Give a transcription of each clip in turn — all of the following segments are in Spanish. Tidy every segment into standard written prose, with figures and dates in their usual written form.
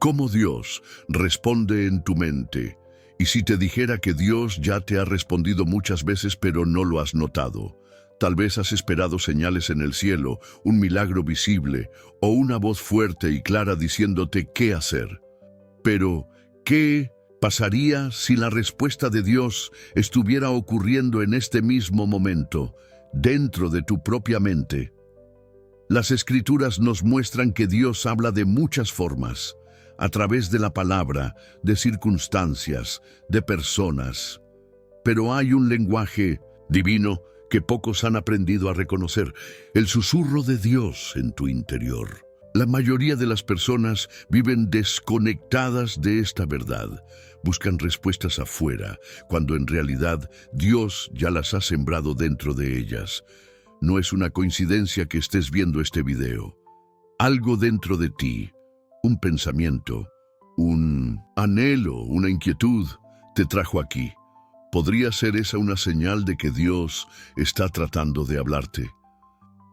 ¿Cómo Dios responde en tu mente? Y si te dijera que Dios ya te ha respondido muchas veces pero no lo has notado. Tal vez has esperado señales en el cielo, un milagro visible o una voz fuerte y clara diciéndote qué hacer. Pero, ¿qué pasaría si la respuesta de Dios estuviera ocurriendo en este mismo momento, dentro de tu propia mente? Las Escrituras nos muestran que Dios habla de muchas formas, a través de la palabra, de circunstancias, de personas. Pero hay un lenguaje divino que pocos han aprendido a reconocer, el susurro de Dios en tu interior. La mayoría de las personas viven desconectadas de esta verdad. Buscan respuestas afuera, cuando en realidad Dios ya las ha sembrado dentro de ellas. No es una coincidencia que estés viendo este video. Algo dentro de ti, un pensamiento, un anhelo, una inquietud, te trajo aquí. ¿Podría ser esa una señal de que Dios está tratando de hablarte?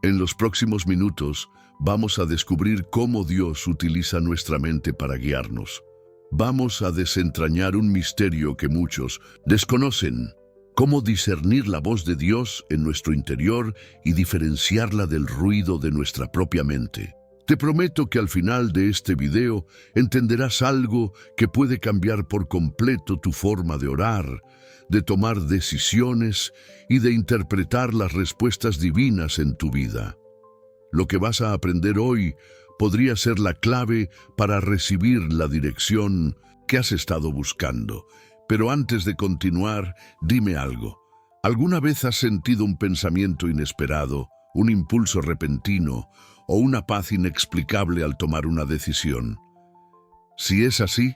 En los próximos minutos vamos a descubrir cómo Dios utiliza nuestra mente para guiarnos. Vamos a desentrañar un misterio que muchos desconocen: cómo discernir la voz de Dios en nuestro interior y diferenciarla del ruido de nuestra propia mente. Te prometo que al final de este video entenderás algo que puede cambiar por completo tu forma de orar, de tomar decisiones y de interpretar las respuestas divinas en tu vida. Lo que vas a aprender hoy podría ser la clave para recibir la dirección que has estado buscando. Pero antes de continuar, dime algo. ¿Alguna vez has sentido un pensamiento inesperado, un impulso repentino o una paz inexplicable al tomar una decisión? Si es así,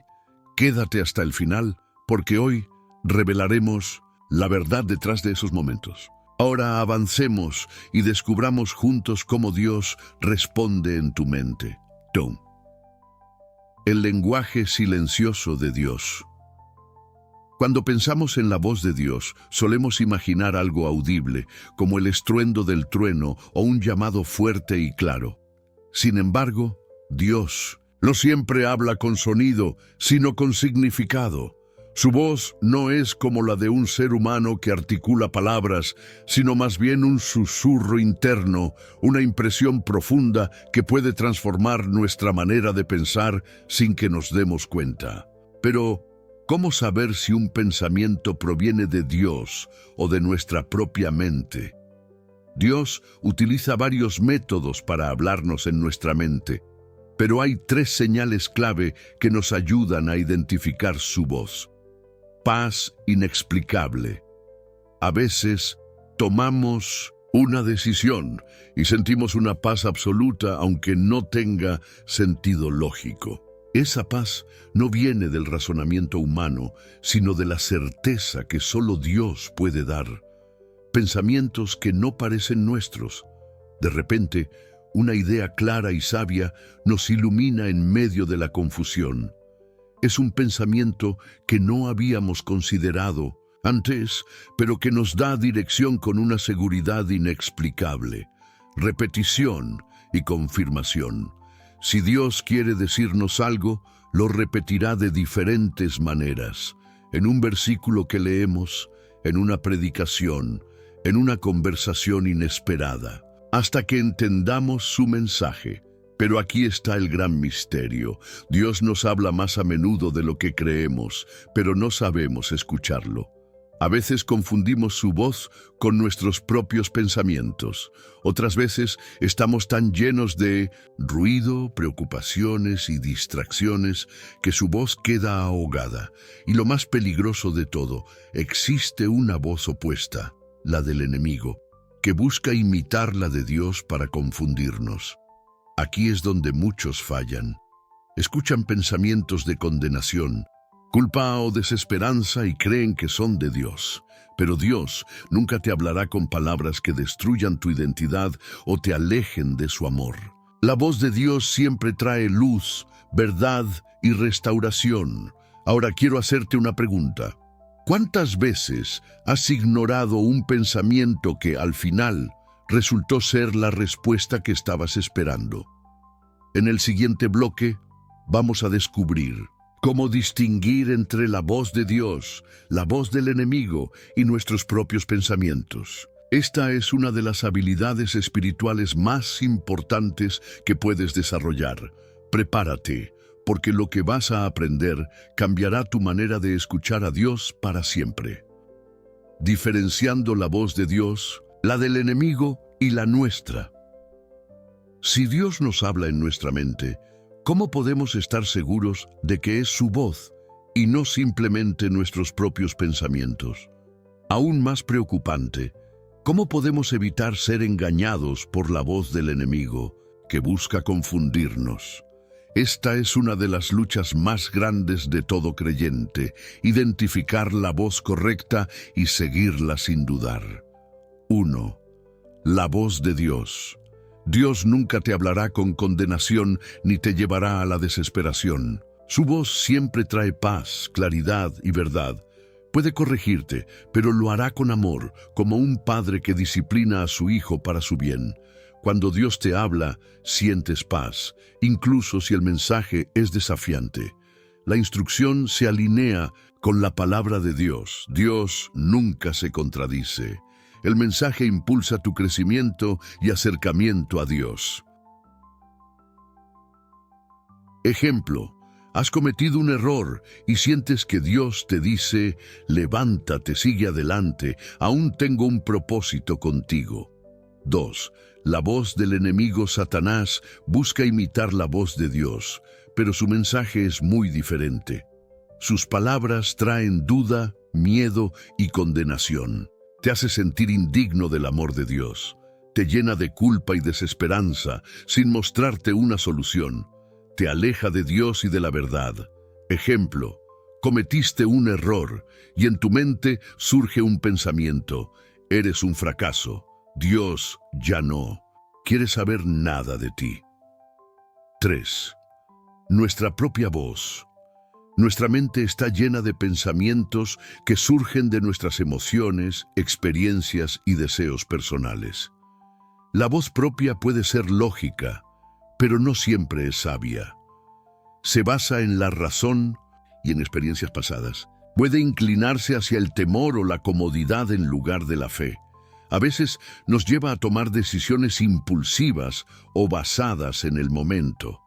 quédate hasta el final, porque hoy revelaremos la verdad detrás de esos momentos. Ahora avancemos y descubramos juntos cómo Dios responde en tu mente. Tom. El lenguaje silencioso de Dios. Cuando pensamos en la voz de Dios, solemos imaginar algo audible, como el estruendo del trueno o un llamado fuerte y claro. Sin embargo, Dios no siempre habla con sonido, sino con significado. Su voz no es como la de un ser humano que articula palabras, sino más bien un susurro interno, una impresión profunda que puede transformar nuestra manera de pensar sin que nos demos cuenta. Pero, ¿cómo saber si un pensamiento proviene de Dios o de nuestra propia mente? Dios utiliza varios métodos para hablarnos en nuestra mente, pero hay 3 señales clave que nos ayudan a identificar su voz. Paz inexplicable. A veces tomamos una decisión y sentimos una paz absoluta aunque no tenga sentido lógico. Esa paz no viene del razonamiento humano, sino de la certeza que solo Dios puede dar. Pensamientos que no parecen nuestros. De repente, una idea clara y sabia nos ilumina en medio de la confusión. Es un pensamiento que no habíamos considerado antes, pero que nos da dirección con una seguridad inexplicable. Repetición y confirmación. Si Dios quiere decirnos algo, lo repetirá de diferentes maneras. En un versículo que leemos, en una predicación, en una conversación inesperada, hasta que entendamos su mensaje. Pero aquí está el gran misterio. Dios nos habla más a menudo de lo que creemos, pero no sabemos escucharlo. A veces confundimos su voz con nuestros propios pensamientos. Otras veces estamos tan llenos de ruido, preocupaciones y distracciones que su voz queda ahogada. Y lo más peligroso de todo, existe una voz opuesta, la del enemigo, que busca imitar la de Dios para confundirnos. Aquí es donde muchos fallan. Escuchan pensamientos de condenación, culpa o desesperanza y creen que son de Dios. Pero Dios nunca te hablará con palabras que destruyan tu identidad o te alejen de su amor. La voz de Dios siempre trae luz, verdad y restauración. Ahora quiero hacerte una pregunta. ¿Cuántas veces has ignorado un pensamiento que al final resultó ser la respuesta que estabas esperando? En el siguiente bloque, vamos a descubrir cómo distinguir entre la voz de Dios, la voz del enemigo y nuestros propios pensamientos. Esta es una de las habilidades espirituales más importantes que puedes desarrollar. Prepárate, porque lo que vas a aprender cambiará tu manera de escuchar a Dios para siempre. Diferenciando la voz de Dios, la del enemigo y la nuestra. Si Dios nos habla en nuestra mente, ¿cómo podemos estar seguros de que es su voz y no simplemente nuestros propios pensamientos? Aún más preocupante, ¿cómo podemos evitar ser engañados por la voz del enemigo que busca confundirnos? Esta es una de las luchas más grandes de todo creyente, identificar la voz correcta y seguirla sin dudar. 1. La voz de Dios. Dios nunca te hablará con condenación ni te llevará a la desesperación. Su voz siempre trae paz, claridad y verdad. Puede corregirte, pero lo hará con amor, como un padre que disciplina a su hijo para su bien. Cuando Dios te habla, sientes paz, incluso si el mensaje es desafiante. La instrucción se alinea con la palabra de Dios. Dios nunca se contradice. El mensaje impulsa tu crecimiento y acercamiento a Dios. Ejemplo, has cometido un error y sientes que Dios te dice, levántate, sigue adelante, aún tengo un propósito contigo. 2. La voz del enemigo Satanás busca imitar la voz de Dios, pero su mensaje es muy diferente. Sus palabras traen duda, miedo y condenación. Te hace sentir indigno del amor de Dios. Te llena de culpa y desesperanza, sin mostrarte una solución. Te aleja de Dios y de la verdad. Ejemplo, cometiste un error y en tu mente surge un pensamiento. Eres un fracaso. Dios ya no quiere saber nada de ti. 3. Nuestra propia voz. Nuestra mente está llena de pensamientos que surgen de nuestras emociones, experiencias y deseos personales. La voz propia puede ser lógica, pero no siempre es sabia. Se basa en la razón y en experiencias pasadas. Puede inclinarse hacia el temor o la comodidad en lugar de la fe. A veces nos lleva a tomar decisiones impulsivas o basadas en el momento.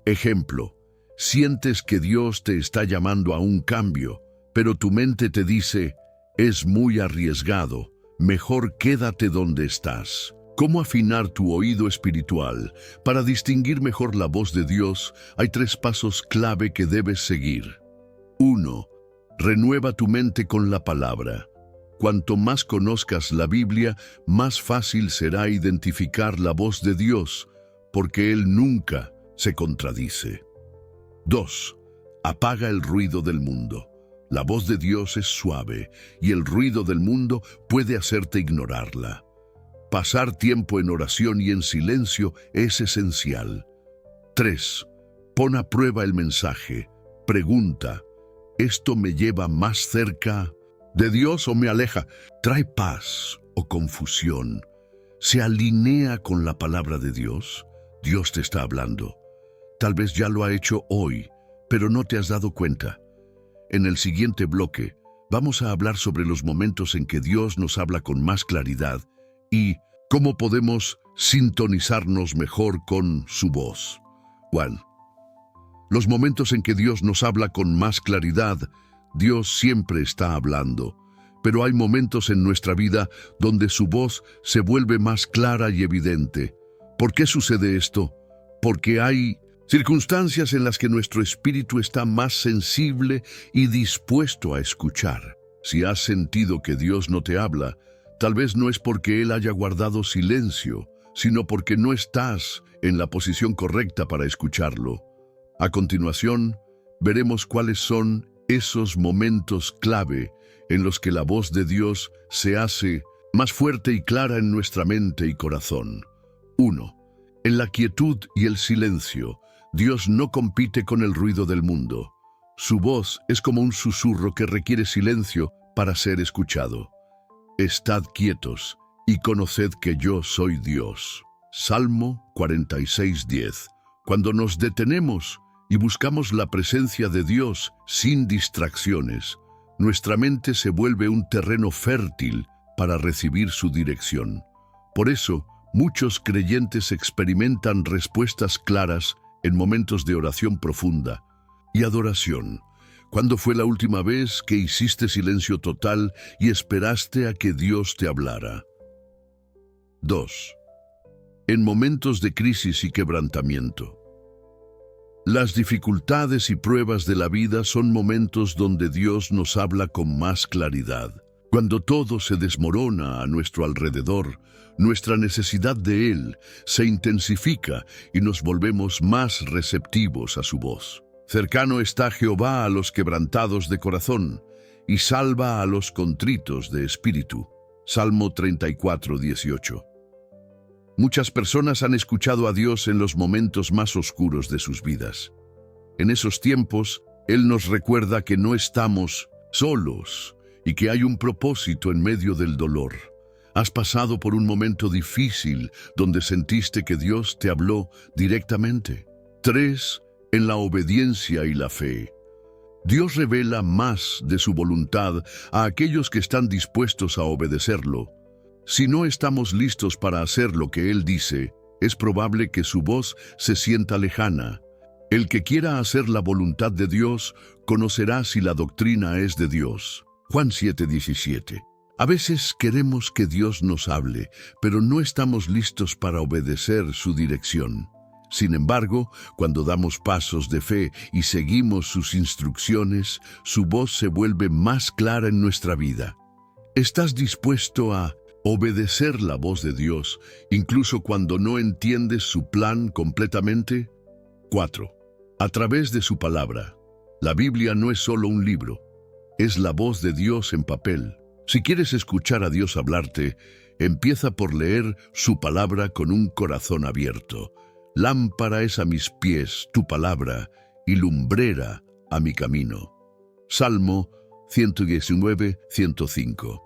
Ejemplo, sientes que Dios te está llamando a un cambio, pero tu mente te dice, es muy arriesgado, mejor quédate donde estás. ¿Cómo afinar tu oído espiritual? Para distinguir mejor la voz de Dios, hay 3 pasos clave que debes seguir. 1. Renueva tu mente con la palabra. Cuanto más conozcas la Biblia, más fácil será identificar la voz de Dios, porque Él nunca se contradice. 2. Apaga el ruido del mundo. La voz de Dios es suave y el ruido del mundo puede hacerte ignorarla. Pasar tiempo en oración y en silencio es esencial. 3. Pon a prueba el mensaje. Pregunta, ¿esto me lleva más cerca de Dios o me aleja? ¿Trae paz o confusión? ¿Se alinea con la palabra de Dios? Dios te está hablando. Tal vez ya lo ha hecho hoy, pero no te has dado cuenta. En el siguiente bloque, vamos a hablar sobre los momentos en que Dios nos habla con más claridad y cómo podemos sintonizarnos mejor con su voz. 1. Los momentos en que Dios nos habla con más claridad. Dios siempre está hablando, pero hay momentos en nuestra vida donde su voz se vuelve más clara y evidente. ¿Por qué sucede esto? Porque hay circunstancias en las que nuestro espíritu está más sensible y dispuesto a escuchar. Si has sentido que Dios no te habla, tal vez no es porque Él haya guardado silencio, sino porque no estás en la posición correcta para escucharlo. A continuación, veremos cuáles son esos momentos clave en los que la voz de Dios se hace más fuerte y clara en nuestra mente y corazón. 1. En la quietud y el silencio, Dios no compite con el ruido del mundo. Su voz es como un susurro que requiere silencio para ser escuchado. Estad quietos y conoced que yo soy Dios. Salmo 46:10. Cuando nos detenemos, y buscamos la presencia de Dios sin distracciones, nuestra mente se vuelve un terreno fértil para recibir su dirección. Por eso, muchos creyentes experimentan respuestas claras en momentos de oración profunda y adoración. ¿Cuándo fue la última vez que hiciste silencio total y esperaste a que Dios te hablara? 2. En momentos de crisis y quebrantamiento. Las dificultades y pruebas de la vida son momentos donde Dios nos habla con más claridad. Cuando todo se desmorona a nuestro alrededor, nuestra necesidad de Él se intensifica y nos volvemos más receptivos a su voz. Cercano está Jehová a los quebrantados de corazón y salva a los contritos de espíritu. Salmo 34, 18. Muchas personas han escuchado a Dios en los momentos más oscuros de sus vidas. En esos tiempos, Él nos recuerda que no estamos solos y que hay un propósito en medio del dolor. ¿Has pasado por un momento difícil donde sentiste que Dios te habló directamente? 3. En la obediencia y la fe. Dios revela más de su voluntad a aquellos que están dispuestos a obedecerlo. Si no estamos listos para hacer lo que Él dice, es probable que su voz se sienta lejana. El que quiera hacer la voluntad de Dios, conocerá si la doctrina es de Dios. Juan 7:17. A veces queremos que Dios nos hable, pero no estamos listos para obedecer su dirección. Sin embargo, cuando damos pasos de fe y seguimos sus instrucciones, su voz se vuelve más clara en nuestra vida. ¿Estás dispuesto a obedecer la voz de Dios, incluso cuando no entiendes su plan completamente? 4. A través de su palabra. La Biblia no es solo un libro, es la voz de Dios en papel. Si quieres escuchar a Dios hablarte, empieza por leer su palabra con un corazón abierto. Lámpara es a mis pies tu palabra y lumbrera a mi camino. Salmo 119, 105.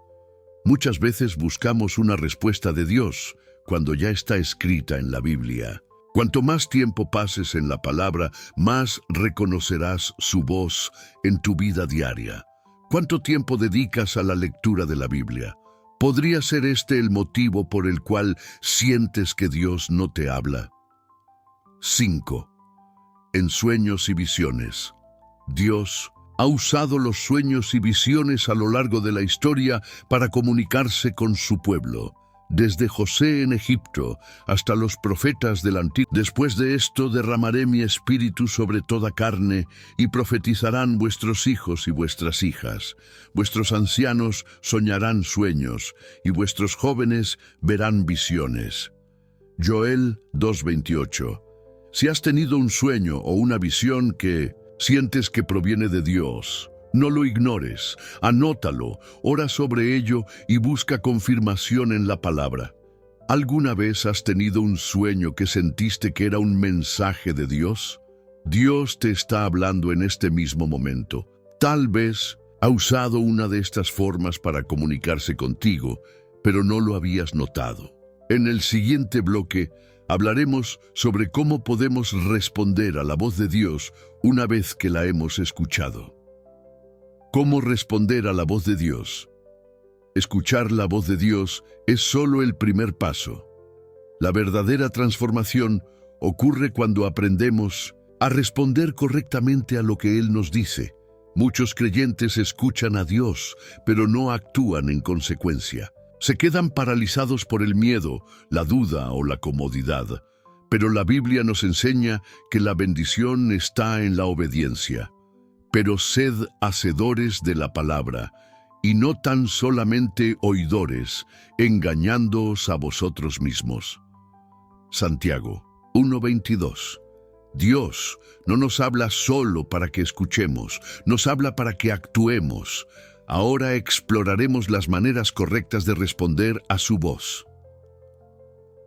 Muchas veces buscamos una respuesta de Dios cuando ya está escrita en la Biblia. Cuanto más tiempo pases en la palabra, más reconocerás su voz en tu vida diaria. ¿Cuánto tiempo dedicas a la lectura de la Biblia? ¿Podría ser este el motivo por el cual sientes que Dios no te habla? 5. En sueños y visiones. Dios ha usado los sueños y visiones a lo largo de la historia para comunicarse con su pueblo, desde José en Egipto hasta los profetas del Antiguo. Después de esto derramaré mi espíritu sobre toda carne y profetizarán vuestros hijos y vuestras hijas. Vuestros ancianos soñarán sueños y vuestros jóvenes verán visiones. Joel 2:28. Si has tenido un sueño o una visión que sientes que proviene de Dios, no lo ignores, anótalo, ora sobre ello y busca confirmación en la palabra. ¿Alguna vez has tenido un sueño que sentiste que era un mensaje de Dios? Dios te está hablando en este mismo momento. Tal vez ha usado una de estas formas para comunicarse contigo, pero no lo habías notado. En el siguiente bloque, hablaremos sobre cómo podemos responder a la voz de Dios una vez que la hemos escuchado. ¿Cómo responder a la voz de Dios? Escuchar la voz de Dios es solo el primer paso. La verdadera transformación ocurre cuando aprendemos a responder correctamente a lo que Él nos dice. Muchos creyentes escuchan a Dios, pero no actúan en consecuencia. Se quedan paralizados por el miedo, la duda o la comodidad. Pero la Biblia nos enseña que la bendición está en la obediencia. Pero sed hacedores de la palabra, y no tan solamente oidores, engañándoos a vosotros mismos. Santiago 1:22. Dios no nos habla solo para que escuchemos, nos habla para que actuemos. Ahora exploraremos las maneras correctas de responder a su voz.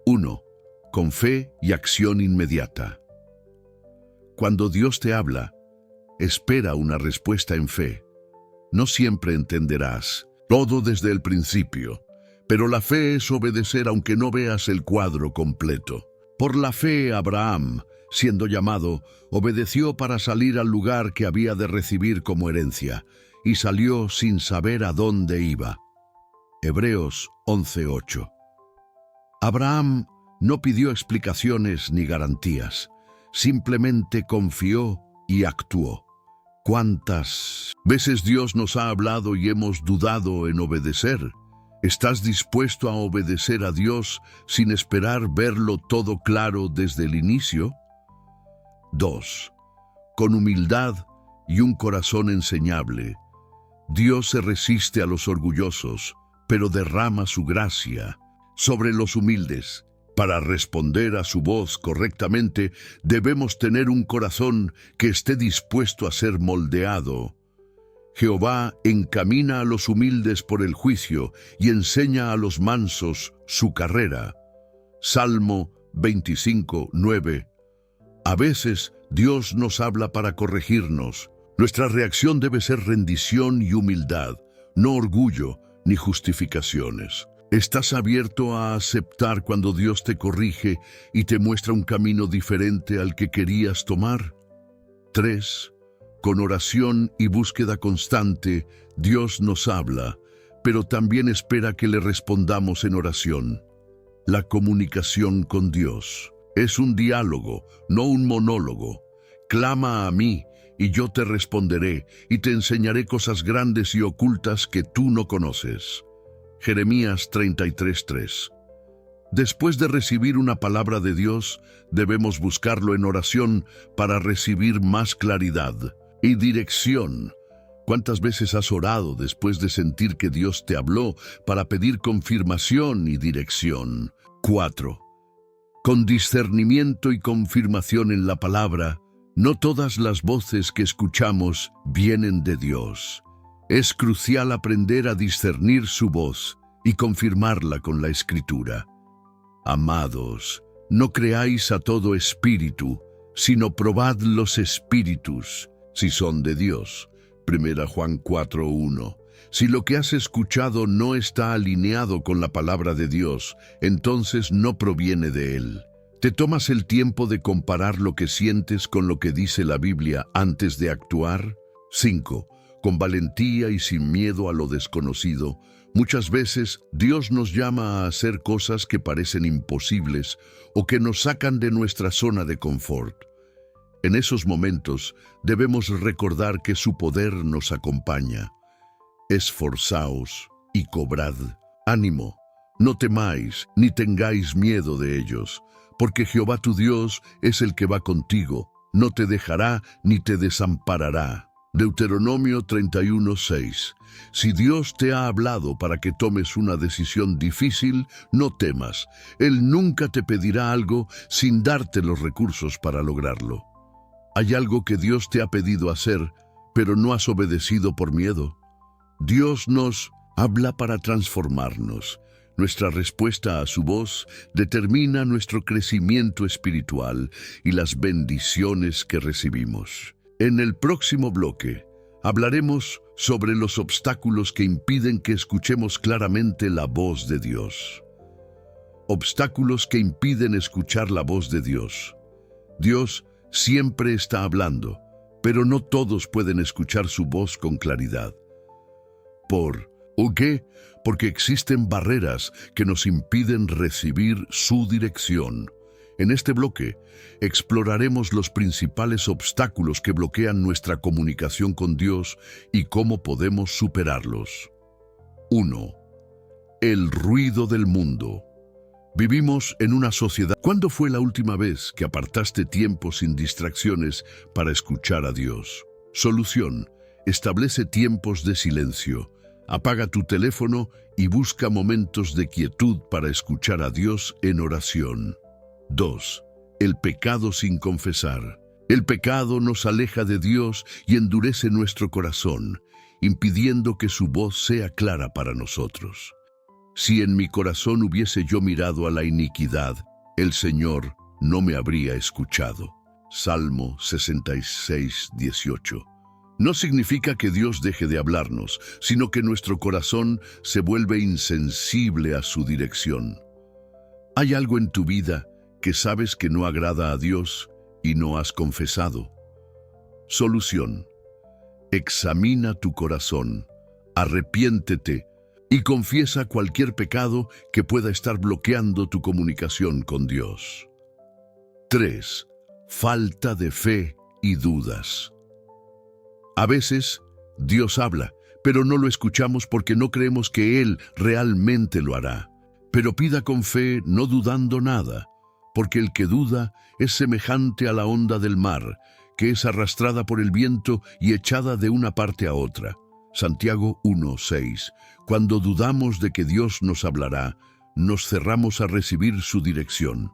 1. Con fe y acción inmediata. Cuando Dios te habla, espera una respuesta en fe. No siempre entenderás todo desde el principio, pero la fe es obedecer aunque no veas el cuadro completo. Por la fe, Abraham, siendo llamado, obedeció para salir al lugar que había de recibir como herencia, y salió sin saber a dónde iba. Hebreos 11:8. Abraham no pidió explicaciones ni garantías, simplemente confió y actuó. ¿Cuántas veces Dios nos ha hablado y hemos dudado en obedecer? ¿Estás dispuesto a obedecer a Dios sin esperar verlo todo claro desde el inicio? 2. Con humildad y un corazón enseñable. Dios se resiste a los orgullosos, pero derrama su gracia sobre los humildes. Para responder a su voz correctamente, debemos tener un corazón que esté dispuesto a ser moldeado. Jehová encamina a los humildes por el juicio y enseña a los mansos su carrera. Salmo 25:9. A veces Dios nos habla para corregirnos. Nuestra reacción debe ser rendición y humildad, no orgullo ni justificaciones. ¿Estás abierto a aceptar cuando Dios te corrige y te muestra un camino diferente al que querías tomar? 3. Con oración y búsqueda constante, Dios nos habla, pero también espera que le respondamos en oración. La comunicación con Dios es un diálogo, no un monólogo. Clama a mí, y yo te responderé, y te enseñaré cosas grandes y ocultas que tú no conoces. Jeremías 33:3. Después de recibir una palabra de Dios, debemos buscarlo en oración para recibir más claridad y dirección. ¿Cuántas veces has orado después de sentir que Dios te habló para pedir confirmación y dirección? 4. Con discernimiento y confirmación en la palabra, no todas las voces que escuchamos vienen de Dios. Es crucial aprender a discernir su voz y confirmarla con la Escritura. Amados, no creáis a todo espíritu, sino probad los espíritus, si son de Dios. 1 Juan 4:1. Si lo que has escuchado no está alineado con la palabra de Dios, entonces no proviene de Él. ¿Te tomas el tiempo de comparar lo que sientes con lo que dice la Biblia antes de actuar? 5. Con valentía y sin miedo a lo desconocido, muchas veces Dios nos llama a hacer cosas que parecen imposibles o que nos sacan de nuestra zona de confort. En esos momentos debemos recordar que su poder nos acompaña. Esforzaos y cobrad. Ánimo, no temáis ni tengáis miedo de ellos, porque Jehová tu Dios es el que va contigo, no te dejará ni te desamparará. Deuteronomio 31:6. Si Dios te ha hablado para que tomes una decisión difícil, no temas. Él nunca te pedirá algo sin darte los recursos para lograrlo. ¿Hay algo que Dios te ha pedido hacer, pero no has obedecido por miedo? Dios nos habla para transformarnos. Nuestra respuesta a su voz determina nuestro crecimiento espiritual y las bendiciones que recibimos. En el próximo bloque, hablaremos sobre los obstáculos que impiden que escuchemos claramente la voz de Dios. Obstáculos que impiden escuchar la voz de Dios. Dios siempre está hablando, pero no todos pueden escuchar su voz con claridad. ¿Por qué? Porque existen barreras que nos impiden recibir su dirección. En este bloque, exploraremos los principales obstáculos que bloquean nuestra comunicación con Dios y cómo podemos superarlos. 1. El ruido del mundo. Vivimos en una sociedad. ¿Cuándo fue la última vez que apartaste tiempo sin distracciones para escuchar a Dios? Solución: establece tiempos de silencio. Apaga tu teléfono y busca momentos de quietud para escuchar a Dios en oración. 2. El pecado sin confesar. El pecado nos aleja de Dios y endurece nuestro corazón, impidiendo que su voz sea clara para nosotros. Si en mi corazón hubiese yo mirado a la iniquidad, el Señor no me habría escuchado. Salmo 66:18. No significa que Dios deje de hablarnos, sino que nuestro corazón se vuelve insensible a su dirección. ¿Hay algo en tu vida que sabes que no agrada a Dios y no has confesado. Solución: examina tu corazón, arrepiéntete y confiesa cualquier pecado que pueda estar bloqueando tu comunicación con Dios. 3. Falta de fe y dudas. A veces, Dios habla, pero no lo escuchamos porque no creemos que Él realmente lo hará. Pero pida con fe, no dudando nada, porque el que duda es semejante a la onda del mar, que es arrastrada por el viento y echada de una parte a otra. Santiago 1:6. Cuando dudamos de que Dios nos hablará, nos cerramos a recibir su dirección.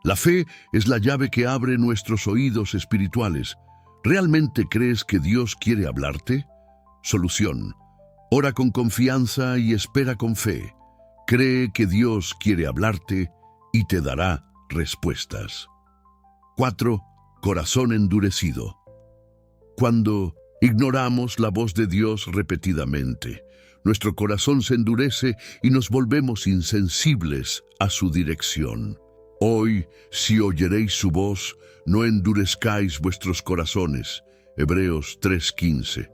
La fe es la llave que abre nuestros oídos espirituales. ¿Realmente crees que Dios quiere hablarte? Solución: ora con confianza y espera con fe. Cree que Dios quiere hablarte y te dará respuestas. 4. Corazón endurecido. Cuando ignoramos la voz de Dios repetidamente, nuestro corazón se endurece y nos volvemos insensibles a su dirección. Hoy, si oyeréis su voz, no endurezcáis vuestros corazones. Hebreos 3:15.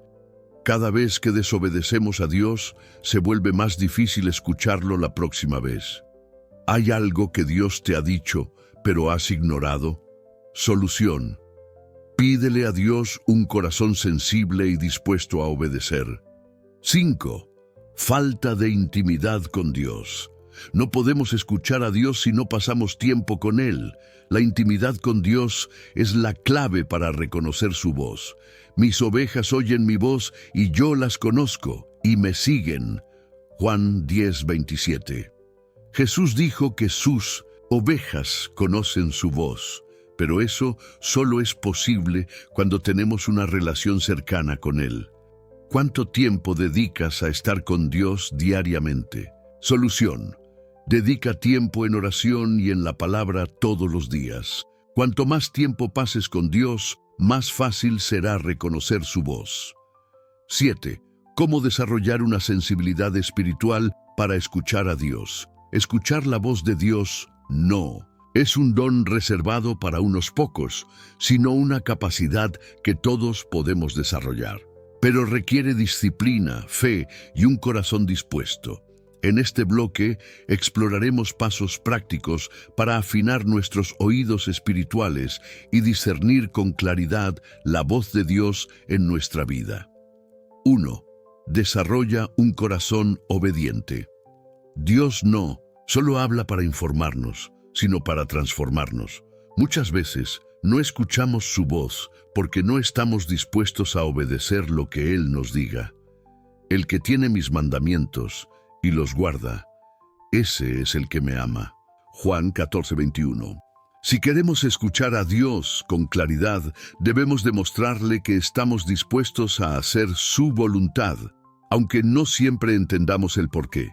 Cada vez que desobedecemos a Dios, se vuelve más difícil escucharlo la próxima vez. ¿Hay algo que Dios te ha dicho, pero has ignorado? Solución: pídele a Dios un corazón sensible y dispuesto a obedecer. 5. Falta de intimidad con Dios. No podemos escuchar a Dios si no pasamos tiempo con Él. La intimidad con Dios es la clave para reconocer su voz. Mis ovejas oyen mi voz y yo las conozco y me siguen. Juan 10:27. Jesús dijo que sus ovejas conocen su voz, pero eso solo es posible cuando tenemos una relación cercana con Él. ¿Cuánto tiempo dedicas a estar con Dios diariamente? Solución: dedica tiempo en oración y en la palabra todos los días. Cuanto más tiempo pases con Dios, más fácil será reconocer su voz. 7. ¿Cómo desarrollar una sensibilidad espiritual para escuchar a Dios? Escuchar la voz de Dios no es un don reservado para unos pocos, sino una capacidad que todos podemos desarrollar. Pero requiere disciplina, fe y un corazón dispuesto. En este bloque exploraremos pasos prácticos para afinar nuestros oídos espirituales y discernir con claridad la voz de Dios en nuestra vida. 1. Desarrolla un corazón obediente. Dios no solo habla para informarnos, sino para transformarnos. Muchas veces no escuchamos su voz porque no estamos dispuestos a obedecer lo que Él nos diga. El que tiene mis mandamientos y los guarda, ese es el que me ama. Juan 14:21. Si queremos escuchar a Dios con claridad, debemos demostrarle que estamos dispuestos a hacer su voluntad, aunque no siempre entendamos el porqué.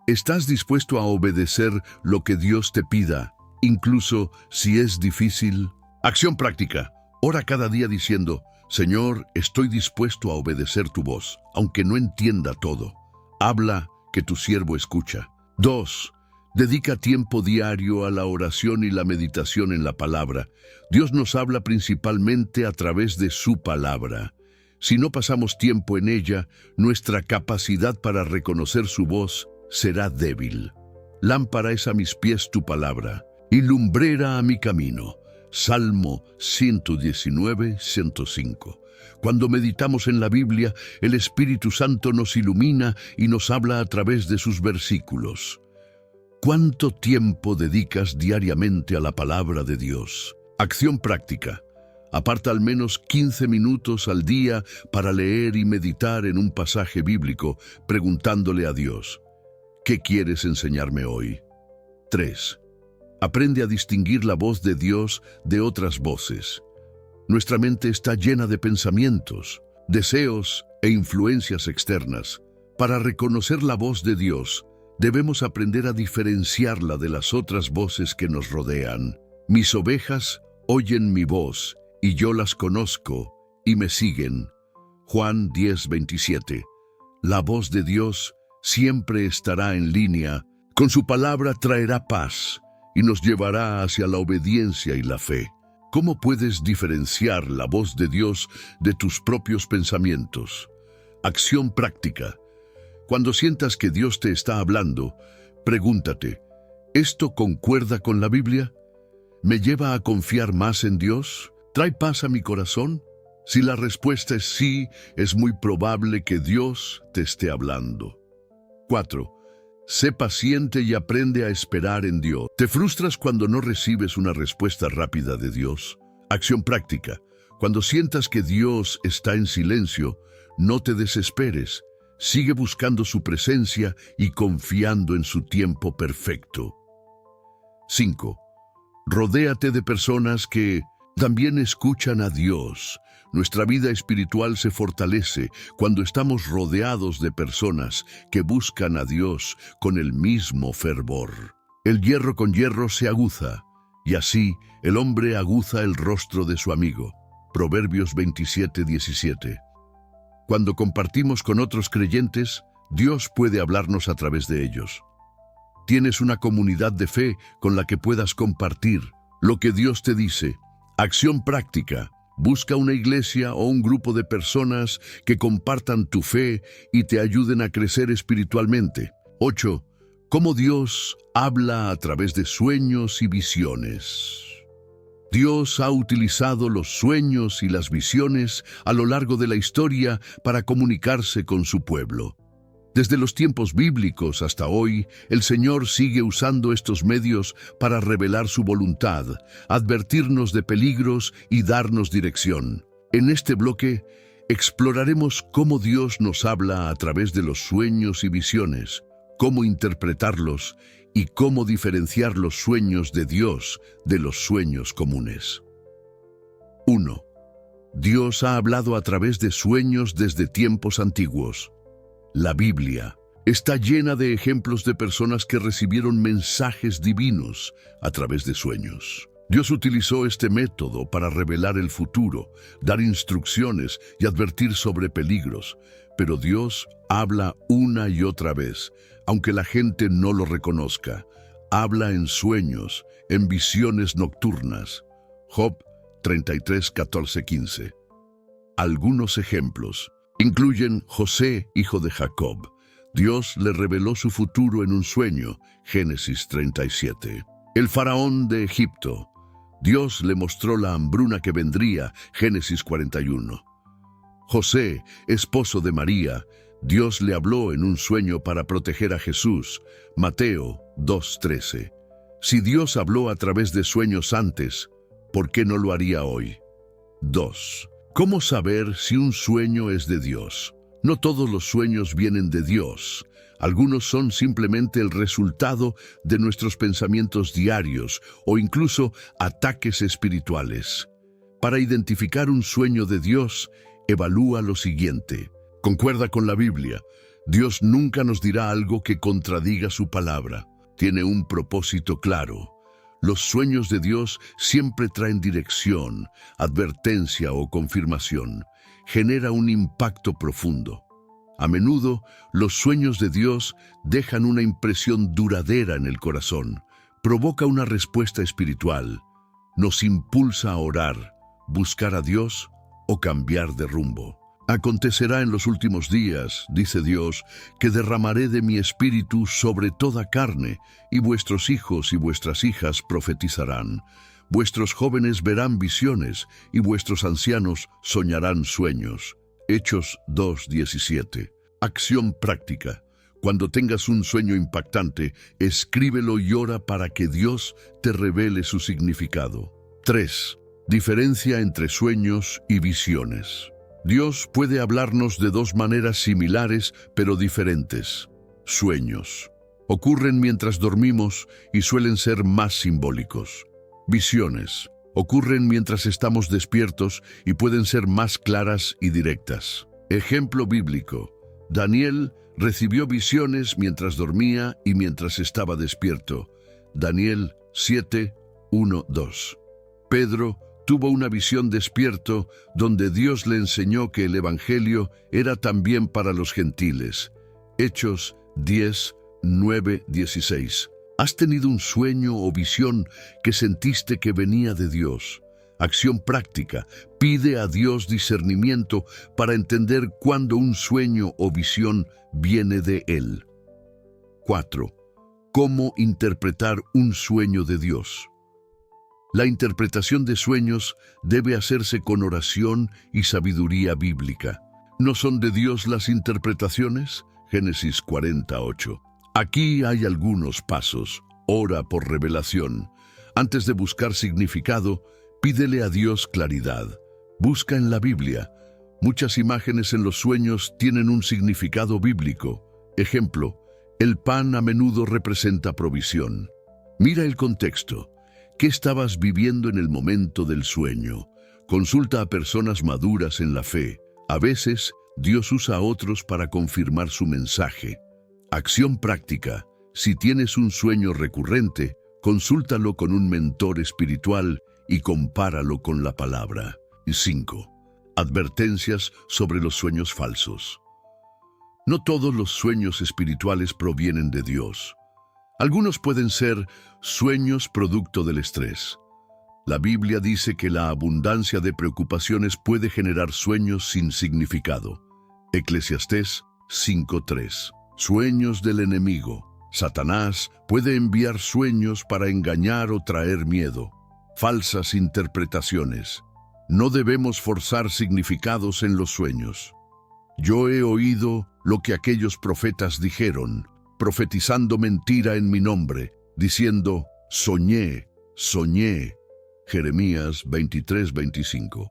¿Estás dispuesto a obedecer lo que Dios te pida, incluso si es difícil? Acción práctica. Ora cada día diciendo: Señor, estoy dispuesto a obedecer tu voz, aunque no entienda todo. Habla, que tu siervo escucha. 2. Dedica tiempo diario a la oración y la meditación en la palabra. Dios nos habla principalmente a través de su palabra. Si no pasamos tiempo en ella, nuestra capacidad para reconocer su voz será débil. Lámpara es a mis pies tu palabra, y lumbrera a mi camino. Salmo 119:105. Cuando meditamos en la Biblia, el Espíritu Santo nos ilumina y nos habla a través de sus versículos. ¿Cuánto tiempo dedicas diariamente a la palabra de Dios? Acción práctica. Aparta al menos 15 minutos al día para leer y meditar en un pasaje bíblico, preguntándole a Dios: ¿qué quieres enseñarme hoy? 3. Aprende a distinguir la voz de Dios de otras voces. Nuestra mente está llena de pensamientos, deseos e influencias externas. Para reconocer la voz de Dios, debemos aprender a diferenciarla de las otras voces que nos rodean. Mis ovejas oyen mi voz, y yo las conozco, y me siguen. Juan 10:27. La voz de Dios siempre estará en línea. Con su palabra traerá paz y nos llevará hacia la obediencia y la fe. ¿Cómo puedes diferenciar la voz de Dios de tus propios pensamientos? Acción práctica. Cuando sientas que Dios te está hablando, pregúntate, ¿esto concuerda con la Biblia? ¿Me lleva a confiar más en Dios? ¿Trae paz a mi corazón? Si la respuesta es sí, es muy probable que Dios te esté hablando. 4. Sé paciente y aprende a esperar en Dios. ¿Te frustras cuando no recibes una respuesta rápida de Dios? Acción práctica. Cuando sientas que Dios está en silencio, no te desesperes. Sigue buscando su presencia y confiando en su tiempo perfecto. 5. Rodéate de personas que también escuchan a Dios. Nuestra vida espiritual se fortalece cuando estamos rodeados de personas que buscan a Dios con el mismo fervor. El hierro con hierro se aguza, y así el hombre aguza el rostro de su amigo. Proverbios 27:17. Cuando compartimos con otros creyentes, Dios puede hablarnos a través de ellos. Tienes una comunidad de fe con la que puedas compartir lo que Dios te dice. Acción práctica. Busca una iglesia o un grupo de personas que compartan tu fe y te ayuden a crecer espiritualmente. 8. Cómo Dios habla a través de sueños y visiones. Dios ha utilizado los sueños y las visiones a lo largo de la historia para comunicarse con su pueblo. Desde los tiempos bíblicos hasta hoy, el Señor sigue usando estos medios para revelar su voluntad, advertirnos de peligros y darnos dirección. En este bloque, exploraremos cómo Dios nos habla a través de los sueños y visiones, cómo interpretarlos y cómo diferenciar los sueños de Dios de los sueños comunes. 1. Dios ha hablado a través de sueños desde tiempos antiguos. La Biblia está llena de ejemplos de personas que recibieron mensajes divinos a través de sueños. Dios utilizó este método para revelar el futuro, dar instrucciones y advertir sobre peligros. Pero Dios habla una y otra vez, aunque la gente no lo reconozca. Habla en sueños, en visiones nocturnas. Job 33:14-15. Algunos ejemplos incluyen José, hijo de Jacob. Dios le reveló su futuro en un sueño, Génesis 37. El faraón de Egipto. Dios le mostró la hambruna que vendría, Génesis 41. José, esposo de María, Dios le habló en un sueño para proteger a Jesús, Mateo 2:13. Si Dios habló a través de sueños antes, ¿por qué no lo haría hoy? 2. ¿Cómo saber si un sueño es de Dios? No todos los sueños vienen de Dios. Algunos son simplemente el resultado de nuestros pensamientos diarios o incluso ataques espirituales. Para identificar un sueño de Dios, evalúa lo siguiente. Concuerda con la Biblia. Dios nunca nos dirá algo que contradiga su palabra. Tiene un propósito claro. Los sueños de Dios siempre traen dirección, advertencia o confirmación. Genera un impacto profundo. A menudo, los sueños de Dios dejan una impresión duradera en el corazón. Provoca una respuesta espiritual. Nos impulsa a orar, buscar a Dios o cambiar de rumbo. Acontecerá en los últimos días, dice Dios, que derramaré de mi espíritu sobre toda carne, y vuestros hijos y vuestras hijas profetizarán. Vuestros jóvenes verán visiones, y vuestros ancianos soñarán sueños. Hechos 2:17. Acción práctica. Cuando tengas un sueño impactante, escríbelo y ora para que Dios te revele su significado. 3. Diferencia entre sueños y visiones. Dios puede hablarnos de dos maneras similares pero diferentes. Sueños. Ocurren mientras dormimos y suelen ser más simbólicos. Visiones. Ocurren mientras estamos despiertos y pueden ser más claras y directas. Ejemplo bíblico. Daniel recibió visiones mientras dormía y mientras estaba despierto. Daniel 7:1-2. Pedro tuvo una visión despierto donde Dios le enseñó que el Evangelio era también para los gentiles. Hechos 10:9-16. ¿Has tenido un sueño o visión que sentiste que venía de Dios? Acción práctica. Pide a Dios discernimiento para entender cuándo un sueño o visión viene de Él. 4. ¿Cómo interpretar un sueño de Dios? La interpretación de sueños debe hacerse con oración y sabiduría bíblica. ¿No son de Dios las interpretaciones? Génesis 48. Aquí hay algunos pasos. Ora por revelación. Antes de buscar significado, pídele a Dios claridad. Busca en la Biblia. Muchas imágenes en los sueños tienen un significado bíblico. Ejemplo, el pan a menudo representa provisión. Mira el contexto. ¿Qué estabas viviendo en el momento del sueño? Consulta a personas maduras en la fe. A veces, Dios usa a otros para confirmar su mensaje. Acción práctica. Si tienes un sueño recurrente, consúltalo con un mentor espiritual y compáralo con la palabra. 5. Advertencias sobre los sueños falsos. No todos los sueños espirituales provienen de Dios. Algunos pueden ser sueños producto del estrés. La Biblia dice que la abundancia de preocupaciones puede generar sueños sin significado. Eclesiastés 5:3. Sueños del enemigo. Satanás puede enviar sueños para engañar o traer miedo. Falsas interpretaciones. No debemos forzar significados en los sueños. Yo he oído lo que aquellos profetas dijeron, profetizando mentira en mi nombre, diciendo, soñé, soñé. Jeremías 23:25.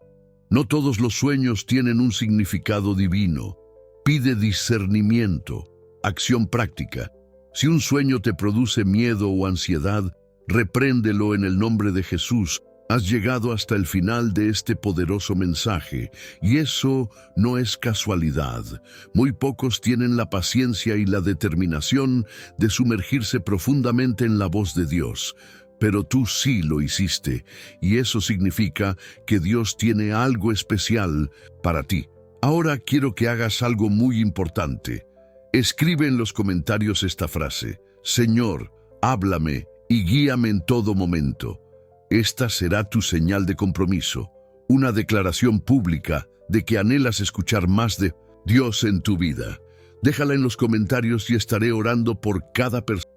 No todos los sueños tienen un significado divino. Pide discernimiento, acción práctica. Si un sueño te produce miedo o ansiedad, repréndelo en el nombre de Jesús. Has llegado hasta el final de este poderoso mensaje, y eso no es casualidad. Muy pocos tienen la paciencia y la determinación de sumergirse profundamente en la voz de Dios. Pero tú sí lo hiciste, y eso significa que Dios tiene algo especial para ti. Ahora quiero que hagas algo muy importante. Escribe en los comentarios esta frase: Señor, háblame y guíame en todo momento. Esta será tu señal de compromiso, una declaración pública de que anhelas escuchar más de Dios en tu vida. Déjala en los comentarios y estaré orando por cada persona.